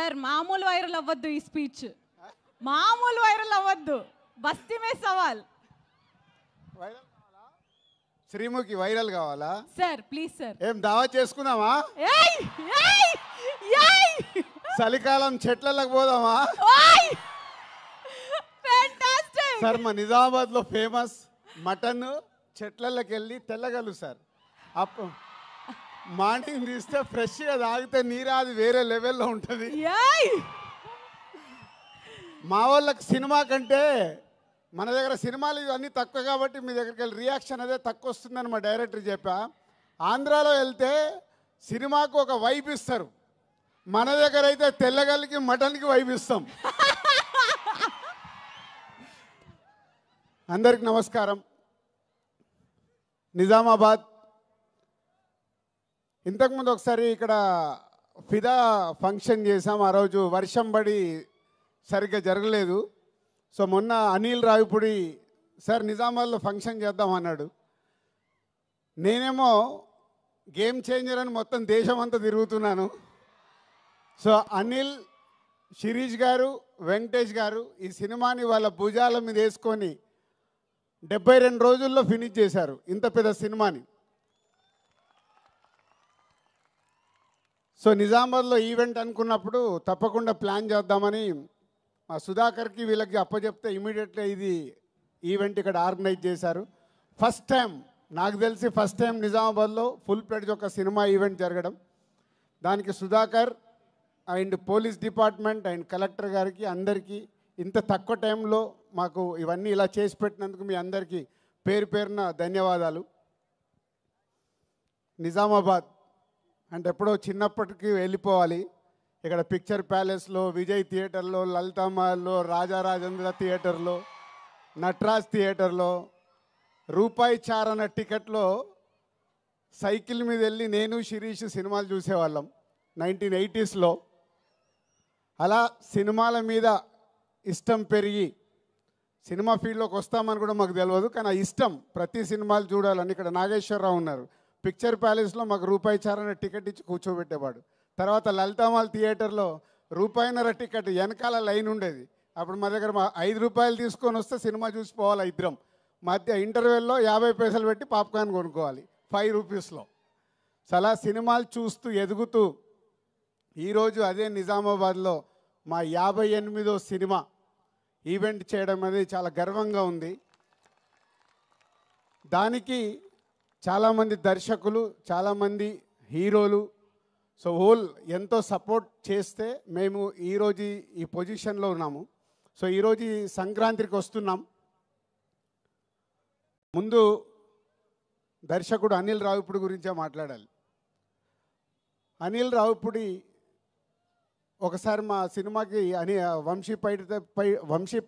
Sir మామూలు viral అవ్వద్దు ఈ స్పీచ్, మామూలు వైరల్ అవ్వద్దు. బస్తీ మే సవాల్. శ్రీముఖి వైరల్ కావాలా సార్? Please sir. ఏం దావా చేసుకుందామా? చలికాలం చెట్లకు పోదామా? సార్ మా నిజామాబాద్ లో ఫేమస్ మటన్ చెట్లకి వెళ్ళి తెల్లగలు సార్. అప్పు మార్నింగ్ తీస్తే ఫ్రెష్గా తాగితే నీరాది వేరే లెవెల్లో ఉంటుంది. మా వాళ్ళకి సినిమా కంటే మన దగ్గర సినిమాలు ఇవన్నీ తక్కువ కాబట్టి మీ దగ్గరికి వెళ్ళి రియాక్షన్ అదే తక్కువ వస్తుందని మా డైరెక్టర్ చెప్పా. ఆంధ్రాలో వెళ్తే సినిమాకు ఒక వైబ్ ఇస్తారు, మన దగ్గర అయితే తెల్లగల్లికి మటన్కి వైబ్ ఇస్తాం. అందరికి నమస్కారం. నిజామాబాద్ ఇంతకుముందు ఒకసారి ఇక్కడ ఫిదా ఫంక్షన్ చేసాం. ఆ రోజు వర్షం పడి సరిగ్గా జరగలేదు. సో మొన్న అనిల్ రావిపూడి సార్ నిజామాబాద్లో ఫంక్షన్ చేద్దాం అన్నాడు. నేనేమో గేమ్ చేంజర్ అని మొత్తం దేశం అంతా తిరుగుతున్నాను. సో అనిల్, శిరీష్ గారు, వెంకటేష్ గారు ఈ సినిమాని వాళ్ళ భుజాల మీద వేసుకొని 72 రోజుల్లో ఫినిష్ చేశారు ఇంత పెద్ద సినిమాని. సో నిజామాబాద్లో ఈవెంట్ అనుకున్నప్పుడు తప్పకుండా ప్లాన్ చేద్దామని మా సుధాకర్కి వీళ్ళకి అప్పచెప్తే ఇమీడియట్గా ఇది ఈవెంట్ ఇక్కడ ఆర్గనైజ్ చేశారు. ఫస్ట్ టైం నాకు తెలిసి నిజామాబాద్లో ఫుల్ ప్లేడ్జ్ ఒక సినిమా ఈవెంట్ జరగడం. దానికి Sudhakar and police department and collector గారికి అందరికీ ఇంత తక్కువ టైంలో మాకు ఇవన్నీ ఇలా చేసి పెట్టినందుకు మీ అందరికీ పేరు పేరున ధన్యవాదాలు. నిజామాబాద్ అంటే ఎప్పుడో చిన్నప్పటికి వెళ్ళిపోవాలి. ఇక్కడ పిక్చర్ ప్యాలెస్లో, విజయ్ థియేటర్లో, లలితామహల్లో, రాజారాజేంద్ర థియేటర్లో, నటరాజ్ థియేటర్లో రూపాయి చారణ టికెట్లో సైకిల్ మీద వెళ్ళి నేను శిరీష్ సినిమాలు చూసేవాళ్ళం 1980sలో. అలా సినిమాల మీద ఇష్టం పెరిగి సినిమా ఫీల్డ్లోకి వస్తామని కూడా మాకు తెలియదు, కానీ ఆ ఇష్టం ప్రతి సినిమాలు చూడాలని. ఇక్కడ నాగేశ్వరరావు ఉన్నారు, పిక్చర్ ప్యాలెస్లో మాకు రూపాయి చారణ టికెట్ ఇచ్చి కూర్చోబెట్టేవాడు. తర్వాత లలితామాల్ థియేటర్లో రూపాయిన్నర టికెట్ వెనకాల లైన్ ఉండేది. అప్పుడు మా దగ్గర 5 రూపాయలు తీసుకొని వస్తే సినిమా చూసిపోవాలి ఇద్దరం. మధ్య ఇంటర్వెల్లో 50 పైసలు పెట్టి పాప్కార్న్ కొనుక్కోవాలి 5 రూపీస్లో. చాలా సినిమాలు చూస్తూ ఎదుగుతూ ఈరోజు అదే నిజామాబాద్లో మా 58వ సినిమా ఈవెంట్ చేయడం అనేది చాలా గర్వంగా ఉంది. దానికి చాలామంది దర్శకులు, చాలామంది హీరోలు, సో హోల్ ఎంతో సపోర్ట్ చేస్తే మేము ఈరోజు ఈ పొజిషన్లో ఉన్నాము. సో ఈరోజు ఈ సంక్రాంతికి వస్తున్నాం. ముందు దర్శకుడు అనిల్ రావిపూడి గురించే మాట్లాడాలి. అనిల్ రావిపూడి ఒకసారి మా సినిమాకి వంశీ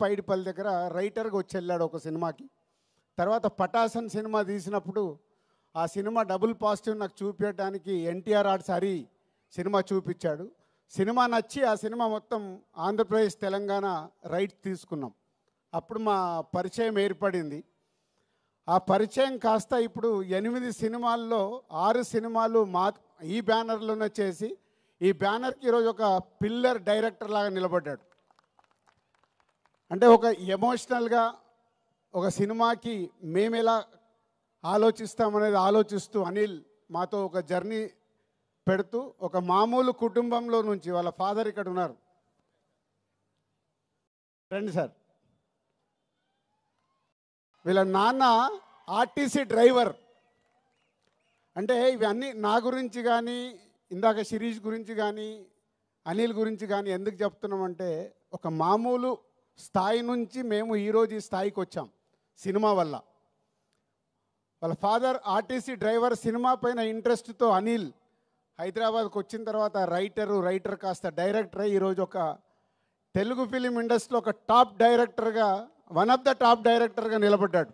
పైడిపల్లి దగ్గర రైటర్గా వచ్చి వెళ్ళాడు ఒక సినిమాకి. తర్వాత పటాసన్ సినిమా తీసినప్పుడు ఆ సినిమా డబుల్ పాజిటివ్ నాకు చూపించడానికి ఎన్టీఆర్ ఆర్ట్స్ హరి సినిమా చూపించాడు. సినిమా నచ్చి ఆ సినిమా మొత్తం ఆంధ్రప్రదేశ్, తెలంగాణ రైట్స్ తీసుకున్నాం. అప్పుడు మా పరిచయం ఏర్పడింది. ఆ పరిచయం కాస్త ఇప్పుడు 8 సినిమాల్లో 6 సినిమాలు ఈ బ్యానర్లోనే చేసి ఈ బ్యానర్కి ఈరోజు ఒక పిల్లర్ డైరెక్టర్ లాగా నిలబడ్డాడు. అంటే ఒక ఎమోషనల్గా ఒక సినిమాకి మేము ఎలా ఆలోచిస్తామనేది ఆలోచిస్తూ అనిల్ మాతో ఒక జర్నీ పెడుతూ ఒక మామూలు కుటుంబంలో నుంచి, వాళ్ళ ఫాదర్ ఇక్కడ ఉన్నారు, రండి సార్, వీళ్ళ నాన్న ఆర్టీసీ డ్రైవర్. అంటే ఇవన్నీ నా గురించి కానీ, ఇందాక శిరీష్ గురించి కానీ, అనిల్ గురించి కానీ ఎందుకు చెప్తున్నామంటే ఒక మామూలు స్థాయి నుంచి మేము ఈరోజు ఈ స్థాయికి వచ్చాం సినిమా వల్ల. వాళ్ళ ఫాదర్ ఆర్టీసీ డ్రైవర్. సినిమా పైన ఇంట్రెస్ట్తో అనిల్ హైదరాబాద్కి వచ్చిన తర్వాత రైటర్ కాస్త డైరెక్టర్ అయ్యి ఈరోజు ఒక తెలుగు ఫిలిం ఇండస్ట్రీలో ఒక టాప్ డైరెక్టర్గా, వన్ ఆఫ్ ద టాప్ డైరెక్టర్గా నిలబడ్డాడు.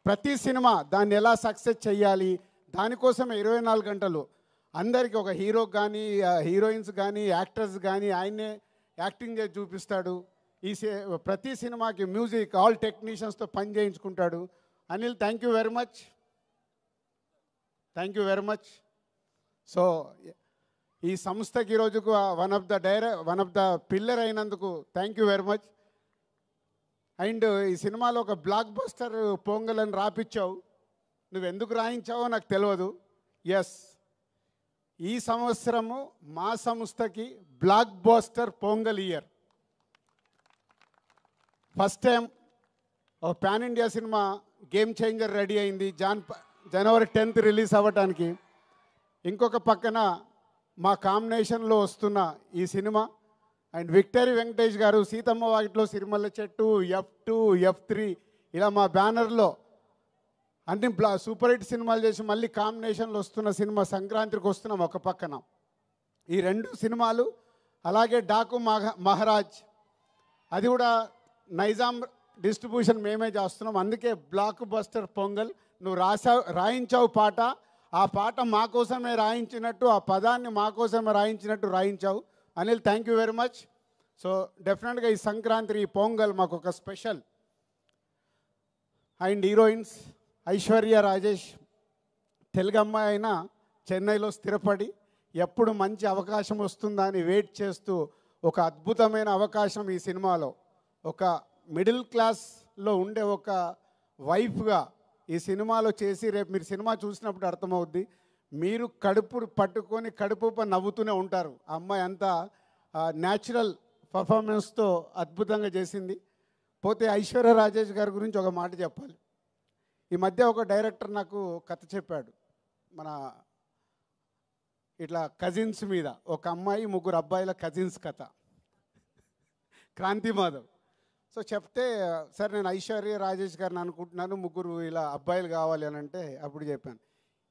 ప్రతి సినిమా దాన్ని ఎలా సక్సెస్ చేయాలి దానికోసమే 24 గంటలు అందరికీ, ఒక హీరోకి కానీ, హీరోయిన్స్ కానీ, యాక్టర్స్ కానీ ఆయన్నే యాక్టింగ్ చేసి చూపిస్తాడు. ప్రతి సినిమాకి మ్యూజిక్ ఆల్ టెక్నీషియన్స్తో పని చేయించుకుంటాడు. Anil, thank you very much. So ఈ సంస్థకి ఈరోజుకు వన్ ఆఫ్ ద పిల్లర్ అయినందుకు thank you very much. And ఈ సినిమాలో ఒక బ్లాక్ బస్టర్ పొంగల్ అని రాపిచ్చావు. నువ్వు ఎందుకు రాయించావో నాకు తెలియదు. ఎస్, ఈ సంవత్సరము మా సంస్థకి blockbuster Pongal year. First time ఒక pan India cinema Game Changer ready అయింది జనవరి 10th రిలీజ్ అవ్వటానికి. ఇంకొక పక్కన మా కాంబినేషన్లో వస్తున్న ఈ సినిమా అండ్ విక్టరీ వెంకటేష్ గారు సీతమ్మ వాకిట్లో సిరిమల్ల చెట్టు, F2, F3 ఇలా మా బ్యానర్లో అన్ని సూపర్ హిట్ సినిమాలు చేసి మళ్ళీ కాంబినేషన్లో వస్తున్న సినిమా సంక్రాంతికి వస్తున్నాం ఒక పక్కన. ఈ 2 సినిమాలు అలాగే డాకు మహారాజ్ అది కూడా నైజాం డిస్ట్రిబ్యూషన్ మేమే చేస్తున్నాం. అందుకే బ్లాక్ బస్టర్ పొంగల్. నువ్వు రాయించావు పాట, ఆ పాట మా కోసమే రాయించినట్టు, ఆ పదాన్ని మా కోసమే రాయించినట్టు రాయించావు. Anil, thank you very much. So డెఫినెట్గా ఈ సంక్రాంతి ఈ పొంగల్ మాకు ఒక special. And heroines Aishwarya Rajesh Telugu అమ్మాయి అయినా చెన్నైలో స్థిరపడి ఎప్పుడు మంచి అవకాశం వస్తుందా అని వెయిట్ చేస్తూ ఒక అద్భుతమైన అవకాశం ఈ సినిమాలో ఒక మిడిల్ క్లాస్లో ఉండే ఒక వైఫ్గా ఈ సినిమాలో చేసి రేపు మీరు సినిమా చూసినప్పుడు అర్థమవుద్ది. మీరు కడుపు పట్టుకొని కడుపు నవ్వుతూనే ఉంటారు. ఆ అమ్మాయి అంతా న్యాచురల్ పర్ఫార్మెన్స్తో అద్భుతంగా చేసింది. పోతే ఐశ్వర్య రాజేష్ గారి గురించి ఒక మాట చెప్పాలి. ఈ మధ్య ఒక డైరెక్టర్ నాకు కథ చెప్పాడు. మన ఇట్లా కజిన్స్ మీద ఒక అమ్మాయి 3 అబ్బాయిల కజిన్స్ కథ, క్రాంతి మాధవ్. సో చెప్తే సరే నేను ఐశ్వర్య రాజేష్ గారిని అనుకుంటున్నాను, 3 ఇలా అబ్బాయిలు కావాలి అని అంటే అప్పుడు చెప్పాను,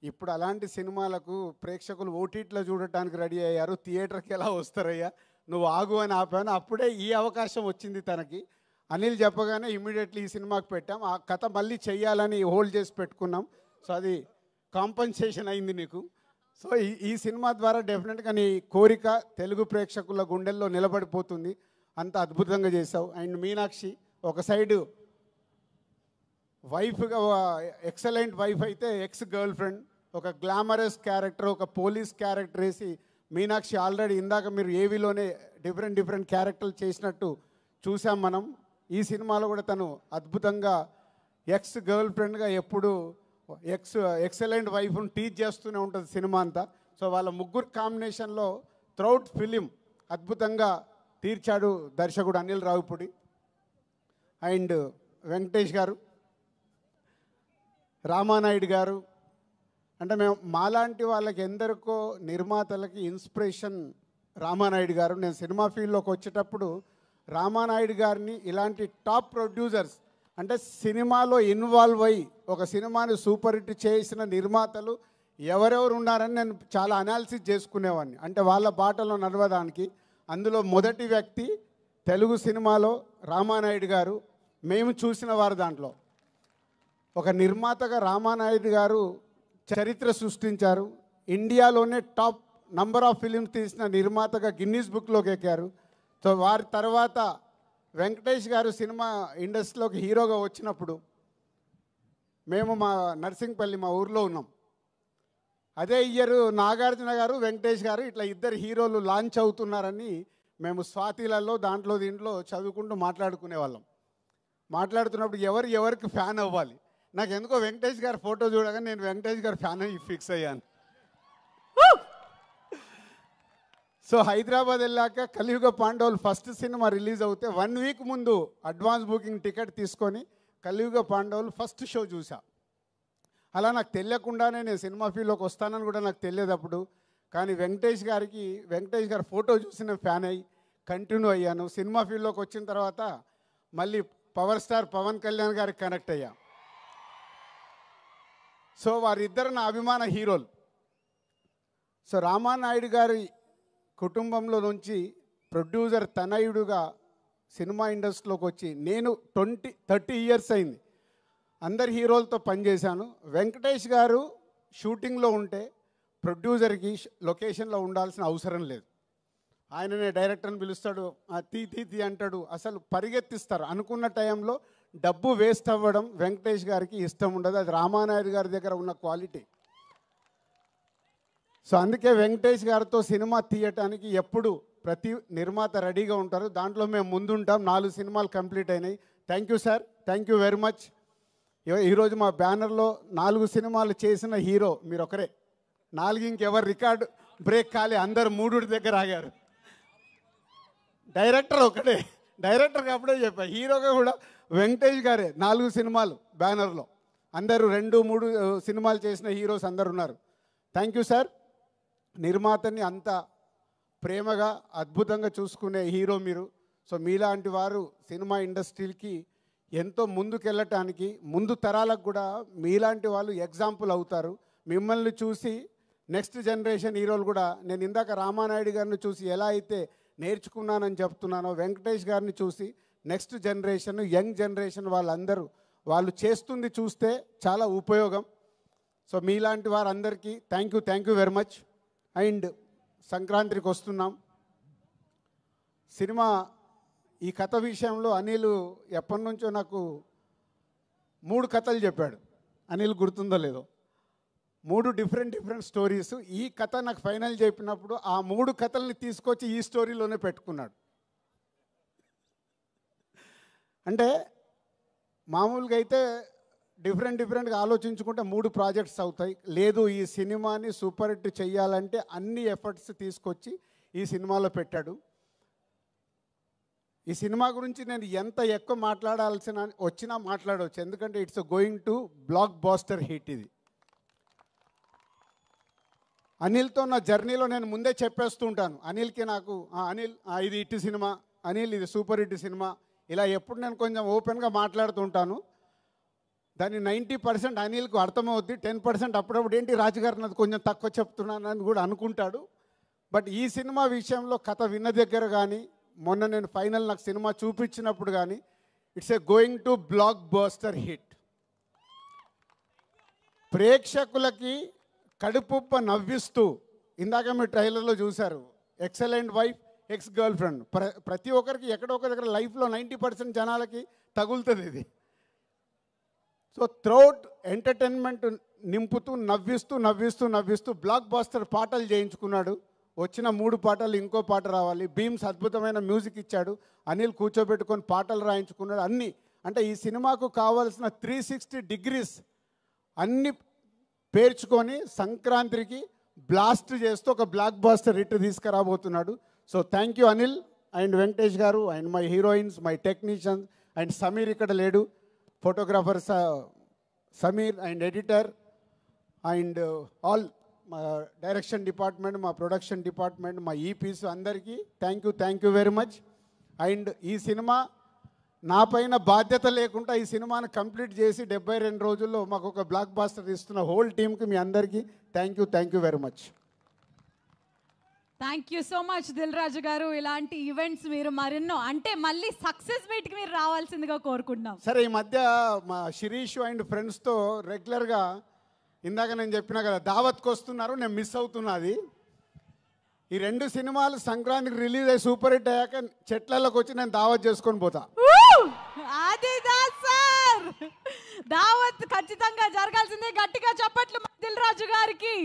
ఇప్పుడు అలాంటి సినిమాలకు ప్రేక్షకులు ఓటీటీలో చూడటానికి రెడీ అయ్యారు, థియేటర్కి ఎలా వస్తారయ్యా, నువ్వు ఆగు అని ఆపాను. అప్పుడే ఈ అవకాశం వచ్చింది తనకి. అనిల్ చెప్పగానే ఇమీడియట్లీ ఈ సినిమాకి పెట్టాం. ఆ కథ మళ్ళీ చెయ్యాలని హోల్డ్ చేసి పెట్టుకున్నాం. సో అది కాంపన్సేషన్ అయింది నీకు. సో ఈ సినిమా ద్వారా డెఫినెట్గా నీ కోరిక తెలుగు ప్రేక్షకుల గుండెల్లో నిలబడిపోతుంది. అంత అద్భుతంగా చేసావు. అండ్ మీనాక్షి ఒక సైడు వైఫ్గా ఎక్సలెంట్ వైఫ్ అయితే ఎక్స్ గర్ల్ ఫ్రెండ్, ఒక గ్లామరస్ క్యారెక్టర్, ఒక పోలీస్ క్యారెక్టర్ వేసి మీనాక్షి ఆల్రెడీ ఇందాక మీరు ఏవీలోనే డిఫరెంట్ క్యారెక్టర్లు చేసినట్టు చూసాం మనం. ఈ సినిమాలో కూడా తను అద్భుతంగా ఎక్స్ గర్ల్ ఫ్రెండ్గా ఎప్పుడు ఎక్సలెంట్ వైఫ్ను టీచ్ చేస్తూనే ఉంటుంది సినిమా అంతా. సో వాళ్ళ 3 కాంబినేషన్లో త్రౌట్ ఫిలిం అద్భుతంగా తీర్చాడు దర్శకుడు అనిల్ రావిపూడి. అండ్ వెంకటేష్ గారు, రామానాయుడు గారు, అంటే మేము మాలాంటి వాళ్ళకి ఎందరికో నిర్మాతలకి ఇన్స్పిరేషన్ రామానాయుడు గారు. నేను సినిమా ఫీల్డ్లోకి వచ్చేటప్పుడు రామానాయుడు గారిని ఇలాంటి టాప్ ప్రొడ్యూసర్స్ అంటే సినిమాలో ఇన్వాల్వ్ అయ్యి ఒక సినిమాని సూపర్ హిట్ చేసిన నిర్మాతలు ఎవరెవరు ఉన్నారని నేను చాలా అనాలిసిస్ చేసుకునేవాడిని, అంటే వాళ్ళ బాటలో నడవడానికి. అందులో మొదటి వ్యక్తి తెలుగు సినిమాలో రామానాయుడు గారు. మేము చూసిన వారు దాంట్లో ఒక నిర్మాతగా రామానాయుడు గారు చరిత్ర సృష్టించారు. ఇండియాలోనే టాప్ నంబర్ ఆఫ్ ఫిలిమ్స్ తీసిన నిర్మాతగా గిన్నీస్ బుక్లోకి ఎక్కారు. సో వారి తర్వాత వెంకటేష్ గారు సినిమా ఇండస్ట్రీలోకి హీరోగా వచ్చినప్పుడు మేము మా నర్సింగ్పల్లి మా ఊర్లో ఉన్నాం. అదే ఇయర్ నాగార్జున గారు వెంకటేష్ గారు ఇట్లా 2 హీరోలు లాంచ్ అవుతున్నారని మేము స్వాతిలలో దీంట్లో చదువుకుంటూ మాట్లాడుకునేవాళ్ళం. మాట్లాడుతున్నప్పుడు ఎవరికి ఫ్యాన్ అవ్వాలి, నాకు ఎందుకో వెంకటేష్ గారి ఫోటో చూడగానే నేను వెంకటేష్ గారి ఫ్యాన్ అయ్యి ఫిక్స్ అయ్యాను. సో హైదరాబాద్ వెళ్ళాక కలియుగ పాండవులు ఫస్ట్ సినిమా రిలీజ్ అవుతే 1 వీక్ ముందు అడ్వాన్స్ బుకింగ్ టికెట్ తీసుకొని కలియుగ పాండవులు ఫస్ట్ షో చూసా. అలా నాకు తెలియకుండానే నేను సినిమా ఫీల్డ్లోకి వస్తానని కూడా నాకు తెలియదు అప్పుడు. కానీ వెంకటేష్ గారి ఫోటో చూసి నేను ఫ్యాన్ అయ్యి కంటిన్యూ అయ్యాను. సినిమా ఫీల్డ్లోకి వచ్చిన తర్వాత మళ్ళీ పవర్ స్టార్ పవన్ కళ్యాణ్ గారికి కనెక్ట్ అయ్యా. సో వారిద్దరు నా అభిమాన హీరోలు. సో రామానాయుడు గారి కుటుంబంలో నుంచి ప్రొడ్యూసర్ తనయుడుగా సినిమా ఇండస్ట్రీలోకి వచ్చి నేను 30 ఇయర్స్ అయింది. అందరి హీరోలతో పనిచేశాను. వెంకటేష్ గారు షూటింగ్లో ఉంటే ప్రొడ్యూసర్కి లొకేషన్లో ఉండాల్సిన అవసరం లేదు. ఆయననే డైరెక్టర్ని పిలుస్తాడు, తీ అంటాడు, అసలు పరిగెత్తిస్తారు. అనుకున్న టైంలో డబ్బు వేస్ట్ అవ్వడం వెంకటేష్ గారికి ఇష్టం ఉండదు. అది రామానాయుడు గారి దగ్గర ఉన్న క్వాలిటీ. సో అందుకే వెంకటేష్ గారితో సినిమా తీయటానికి ఎప్పుడు ప్రతి నిర్మాత రెడీగా ఉంటారు. దాంట్లో మేము ముందుంటాం. 4 సినిమాలు కంప్లీట్ అయినాయి. Thank you sir, thank you very much. ఈరోజు మా బ్యానర్లో 4 సినిమాలు చేసిన హీరో మీరు ఒకరే. 4 ఇంకెవరు రికార్డు బ్రేక్ కాలే, అందరు 3 దగ్గర ఆగారు. డైరెక్టర్ ఒకటే, డైరెక్టర్కి అప్పుడే చెప్పా, హీరోగా కూడా వెంకటేష్ గారే. 4 సినిమాలు బ్యానర్లో, అందరూ 2-3 సినిమాలు చేసిన హీరోస్ అందరు ఉన్నారు. Thank you sir. నిర్మాతని అంత ప్రేమగా అద్భుతంగా చూసుకునే హీరో మీరు. సో మీలాంటి వారు సినిమా ఇండస్ట్రీకి ఎంతో ముందుకెళ్ళటానికి, ముందు తరాలకు కూడా మీలాంటి వాళ్ళు ఎగ్జాంపుల్ అవుతారు. మిమ్మల్ని చూసి నెక్స్ట్ జనరేషన్ హీరోలు కూడా, నేను ఇందాక రామానాయుడు గారిని చూసి ఎలా అయితే నేర్చుకున్నానని చెప్తున్నానో, వెంకటేష్ గారిని చూసి నెక్స్ట్ జనరేషన్, యంగ్ జనరేషన్ వాళ్ళందరూ వాళ్ళు చేస్తుంది చూస్తే చాలా ఉపయోగం. సో మీలాంటి వారందరికీ thank you very much. And సంక్రాంతికి వస్తున్నాం. సినిమా ఈ కథ విషయంలో అనిల్ ఎప్పటి నుంచో నాకు 3 కథలు చెప్పాడు. అనిల్ గుర్తుందో లేదో, 3 డిఫరెంట్ స్టోరీస్. ఈ కథ నాకు ఫైనల్ చెప్పినప్పుడు ఆ 3 కథల్ని తీసుకొచ్చి ఈ స్టోరీలోనే పెట్టుకున్నాడు. అంటే మామూలుగా అయితే డిఫరెంట్గా ఆలోచించుకుంటే 3 ప్రాజెక్ట్స్ అవుతాయి. లేదు, ఈ సినిమాని సూపర్ హిట్ చెయ్యాలంటే అన్ని ఎఫర్ట్స్ తీసుకొచ్చి ఈ సినిమాలో పెట్టాడు. ఈ సినిమా గురించి నేను ఎంత ఎక్కువ మాట్లాడాల్సిన వచ్చినా మాట్లాడవచ్చు, ఎందుకంటే it's going to blockbuster hit. ఇది అనిల్తో నా జర్నీలో నేను ముందే చెప్పేస్తూ ఉంటాను. అనిల్కి నాకు అనిల్ ఇది హిట్ సినిమా, అనిల్ ఇది సూపర్ హిట్ సినిమా, ఇలా ఎప్పుడు నేను కొంచెం ఓపెన్గా మాట్లాడుతూ ఉంటాను. దాన్ని 90% అనిల్కు అర్థమవుద్ది, 10% అప్పుడప్పుడు ఏంటి రాజుగారు నాది కొంచెం తక్కువ చెప్తున్నానని కూడా అనుకుంటాడు. బట్ ఈ సినిమా విషయంలో కథ విన్న దగ్గర కానీ, మొన్న నేను ఫైనల్ నాకు సినిమా చూపించినప్పుడు కానీ, it's a going to block buster hit. ప్రేక్షకులకి కడుపుప్ప నవ్విస్తూ, ఇందాక మీరు ట్రైలర్లో చూశారు, excellent wife ex girl friend. ప్రతి ఒక్కరికి ఎక్కడో ఒక దగ్గర లైఫ్లో 90% జనాలకి తగులుతుంది ఇది. సో త్రౌట్ ఎంటర్టైన్మెంట్ నింపుతూ నవ్విస్తూ బ్లాక్ బాస్టర్ పాటలు చేయించుకున్నాడు. వచ్చిన 3 పాటలు ఇంకో పాట రావాలి. బీమ్స్ అద్భుతమైన మ్యూజిక్ ఇచ్చాడు. అనిల్ కూర్చోబెట్టుకొని పాటలు రాయించుకున్నాడు. అన్నీ అంటే ఈ సినిమాకు కావాల్సిన 360 డిగ్రీస్ అన్నీ పేర్చుకొని సంక్రాంతికి బ్లాస్ట్ చేస్తూ ఒక బ్లాక్ బాస్టర్ హిట్ తీసుకురాబోతున్నాడు. So thank you Anil and Venkatesh garu and my heroines, my technicians and Sameer ఇక్కడ లేడు, photographer Sameer and editor and all మా డైరెక్షన్ డిపార్ట్మెంట్, మా ప్రొడక్షన్ డిపార్ట్మెంట్, మా ఈపీస్ అందరికీ thank you very much. And ఈ సినిమా నా పైన బాధ్యత లేకుండా ఈ సినిమాను కంప్లీట్ చేసి 72 రోజుల్లో మాకు ఒక బ్లాక్ బాస్టర్ ఇస్తున్న హోల్ టీమ్కి మీ అందరికీ thank you very much. Thank you so much Dil Raju garu. ఇలాంటి ఈవెంట్స్ మీరు మరెన్నో, అంటే మళ్ళీ సక్సెస్ మీట్కి మీరు రావాల్సిందిగా కోరుకుంటున్నాం. సరే, ఈ మధ్య మా శిరీష్ అండ్ ఫ్రెండ్స్తో రెగ్యులర్గా ఇందాక నేను చెప్పినా కదా దావత్కి వస్తున్నారు, నేను మిస్ అవుతున్నది. ఈ 2 సినిమాలు సంక్రాంతికి రిలీజ్ అయ్యి సూపర్ హిట్ అయ్యాక చెట్లలోకి వచ్చి నేను దావత్ చేసుకొని పోతా. అది సార్, దావత్ ఖచ్చితంగా జరగాల్సిందే. గట్టిగా చప్పట్లు దిల్ రాజు గారికి.